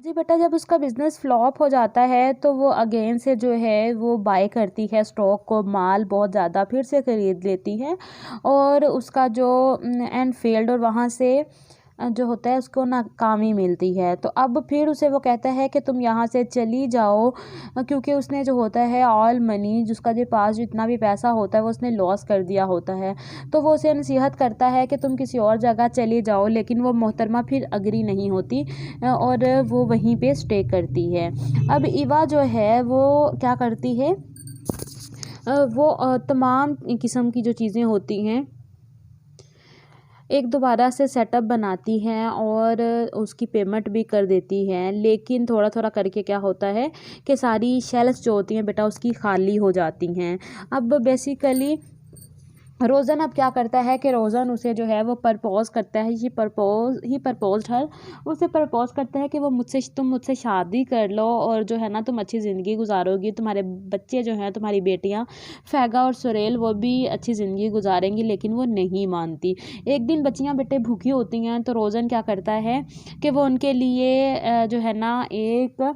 जी बेटा, जब उसका बिज़नेस फ्लॉप हो जाता है तो वो अगेन से जो है वो बाय करती है स्टॉक को, माल बहुत ज़्यादा फिर से खरीद लेती है और उसका जो एंड फेल्ड और वहाँ से जो होता है उसको नाकामी मिलती है। तो अब फिर उसे वो कहता है कि तुम यहाँ से चली जाओ, क्योंकि उसने जो होता है ऑल मनी, जिसका जो पास जितना भी पैसा होता है वो उसने लॉस कर दिया होता है। तो वो उसे नसीहत करता है कि तुम किसी और जगह चली जाओ, लेकिन वो मोहतरमा फिर अग्री नहीं होती और वो वहीं पे स्टे करती है। अब ईवा जो है वो क्या करती है, वो तमाम किस्म की जो चीज़ें होती हैं एक दोबारा से सेटअप बनाती हैं और उसकी पेमेंट भी कर देती हैं, लेकिन थोड़ा थोड़ा करके क्या होता है कि सारी शेल्फ्स जो होती हैं बेटा उसकी खाली हो जाती हैं। अब बेसिकली रोज़न अब क्या करता है कि रोज़न उसे जो है वो प्रपोज़ करता है, ही प्रपोज्ड हर, उसे प्रपोज़ करता है कि तुम मुझसे शादी कर लो और जो है ना तुम अच्छी ज़िंदगी गुजारोगी, तुम्हारे बच्चे जो हैं, तुम्हारी बेटियां फैगा और सुरेल, वो भी अच्छी ज़िंदगी गुजारेंगी। लेकिन वो नहीं मानती। एक दिन बच्चियां बेटे भूखी होती हैं तो रोज़न क्या करता है कि वो उनके लिए जो है ना एक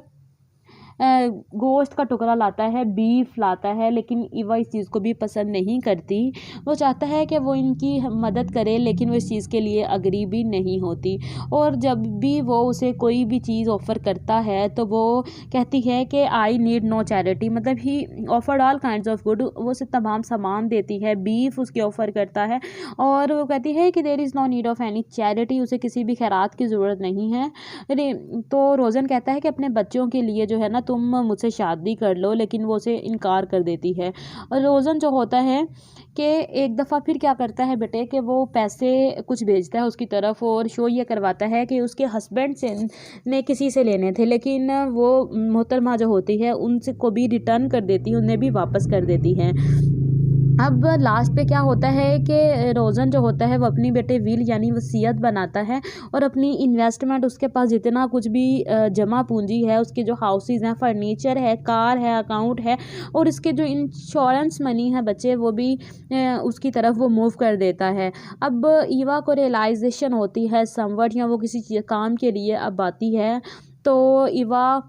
गोश्त का टुकड़ा लाता है, बीफ लाता है, लेकिन ईवा इस चीज़ को भी पसंद नहीं करती। वो चाहता है कि वो इनकी मदद करे, लेकिन वो इस चीज़ के लिए अग्री भी नहीं होती। और जब भी वो उसे कोई भी चीज़ ऑफ़र करता है तो वो कहती है कि आई नीड नो चैरिटी, मतलब ही offered all kinds of good, वो उसे तमाम सामान देती है, बीफ उसके ऑफ़र करता है और वो कहती है कि there is no need of any charity, उसे किसी भी खैरात की ज़रूरत नहीं है। अरे तो रोज़न कहता है कि अपने बच्चों के लिए जो है ना तुम मुझसे शादी कर लो, लेकिन वो उसे इनकार कर देती है। और रोज़न जो होता है कि एक दफ़ा फिर क्या करता है बेटे कि वो पैसे कुछ भेजता है उसकी तरफ और शो ये करवाता है कि उसके हस्बैंड से ने किसी से लेने थे, लेकिन वो मोहतरमा जो होती है उनसे को भी रिटर्न कर देती है, उन्हें भी वापस कर देती है। अब लास्ट पे क्या होता है कि रोज़न जो होता है वो अपनी बेटे विल यानी वसीयत बनाता है और अपनी इन्वेस्टमेंट, उसके पास जितना कुछ भी जमा पूंजी है, उसके जो हाउसेस हैं, फर्नीचर है, कार है, अकाउंट है और इसके जो इंश्योरेंस मनी है बच्चे, वो भी उसकी तरफ वो मूव कर देता है। अब ईवा को रियलाइजेशन होती है समवट, या वो किसी चीज़ काम के लिए अब आती है तो ईवा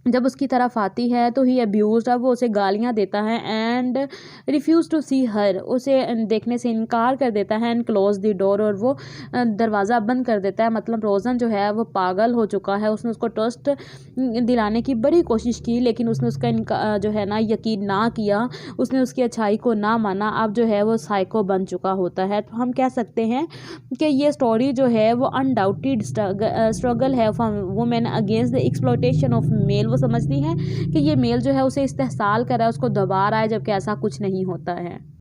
जब उसकी तरफ आती है तो ही अब्यूज़, अब वो उसे गालियाँ देता है एंड रिफ्यूज़ टू सी हर, उसे देखने से इनकार कर देता है एंड क्लोज द डोर, और वो दरवाज़ा बंद कर देता है। मतलब रोज़न जो है वो पागल हो चुका है। उसने उसको ट्रस्ट दिलाने की बड़ी कोशिश की, लेकिन उसने उसका इनका जो है ना यकीन ना किया, उसने उसकी अच्छाई को ना माना। अब जो है वो साइको बन चुका होता है। तो हम कह सकते हैं कि ये स्टोरी जो है वो अनडाउटेड स्ट्रगल है of women against the exploitation of male. वो समझती हैं कि ये मेल जो है उसे इस्तेहसाल कर रहा है, उसको दबा रहा है, जबकि ऐसा कुछ नहीं होता है।